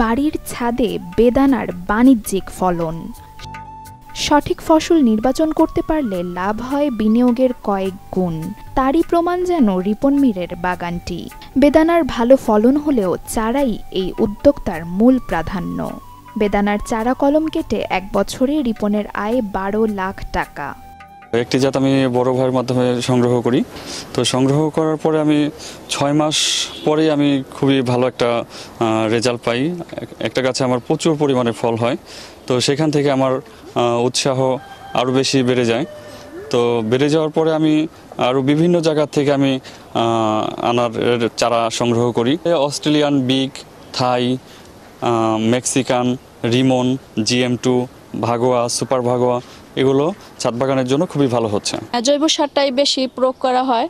বাড়ির ছাদে বেদানার বাণিজ্যিক ফলন। সঠিক ফসল নির্বাচন করতে পারলে লাভ হয় বিনিয়োগের কয়েক গুণ। তারই প্রমাণ যেন রিপন মীরের বাগানটি। বেদানার ভালো ফলন হলেও চারাই এই উদ্যোক্তার মূল প্রাধান্য। বেদানার চারা কলম কেটে 1 বছরে রিপনের আয় 12 লাখ টাকা। একটি জাত আমি বড় ভাইয়ের মাধ্যমে সংগ্রহ করি। তো সংগ্রহ করার পরে আমি 6 মাস পরে আমি খুবই ভালো একটা রেজাল্ট পাই। একটা গাছে আমার প্রচুর পরিমাণে ফল হয়। তো সেখান থেকে আমার উৎসাহ আরও বেশি বেড়ে যায়। তো বেড়ে যাওয়ার পরে আমি আরও বিভিন্ন জায়গা থেকে আমি আনার চারা সংগ্রহ করি। অস্ট্রেলিয়ান বিগ, থাই, Mexican, Rimon, GM2, Bhagwa, super Bhagwa এগুলো ছাদ বাগানের জন্য খুবই ভালো হচ্ছে। জৈব সারটাই বেশি প্রয়োগ করা হয়,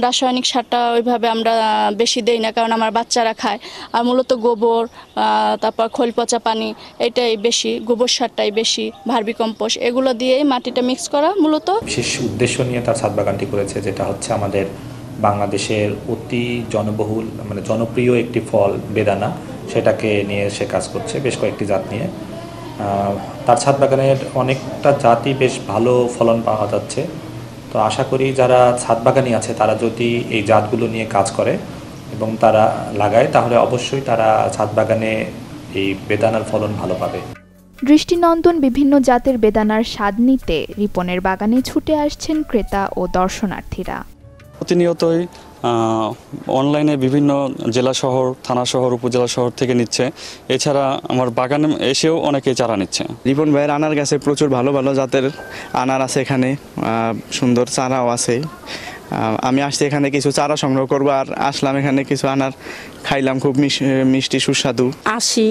রাসায়নিক সারটা ওইভাবে আমরা বেশি দেই না, কারণ আমার বাচ্চারা খায়। আর মূলত গোবর, তারপর খোল পচা পানি, এটাই বেশি, গোবর সারটাই বেশি, ভার্মি কম্পোস্ট এগুলো দিয়েই মাটিটা মিক্স করা মূলত। বিশেষ উদ্দেশ্য নিয়ে তার ছাদ বাগানটি করেছে, যেটা হচ্ছে আমাদের বাংলাদেশের অতি জনবহুল মানে জনপ্রিয় একটি ফল বেদানা, সেটাকে নিয়ে সে কাজ করছে বেশ কয়েকটি জাত নিয়ে। তার ছাদ বাগানের অনেকটা জাতই বেশ ভালো ফলন পাওয়া যাচ্ছে। তো আশা করি যারা ছাদ বাগানি আছে তারা যদি এই জাতগুলো নিয়ে কাজ করে এবং তারা লাগায়, তাহলে অবশ্যই তারা ছাদ বাগানে এই বেদানার ফলন ভালো পাবে। দৃষ্টিনন্দন বিভিন্ন জাতের বেদানার স্বাদ নিতে রিপনের বাগানে ছুটে আসছেন ক্রেতা ও দর্শনার্থীরা। প্রতিনিয়তই অনলাইনে বিভিন্ন জেলা শহর, থানা শহর, উপজেলা শহর থেকে নিচ্ছে। এছাড়া আমার বাগানে এসেও অনেকে চারা নিচ্ছে। রিপন ভাইয়ের আনার গাছে প্রচুর ভালো ভালো জাতের আনার আছে, এখানে সুন্দর চারাও আছে। আমি আসছি এখানে কিছু চারা সংগ্রহ করবো, আর আসলাম এখানে কিছু আনার খাইলাম, খুব মিষ্টি সুস্বাদু। আসি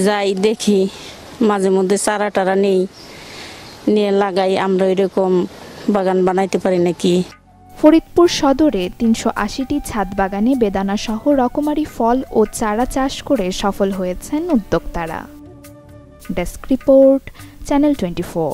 যাই দেখি, মাঝে মধ্যে চারা টারা নেই, নিয়ে লাগাই। আমরা এরকম বাগান বানাইতে পারি নাকি। ফরিদপুর সদরে 380টি ছাদ বাগানে বেদানা সহ রকমারি ফল ও চারা চাষ করে সফল হয়েছেন উদ্যোক্তারা। Desk report, channel 24।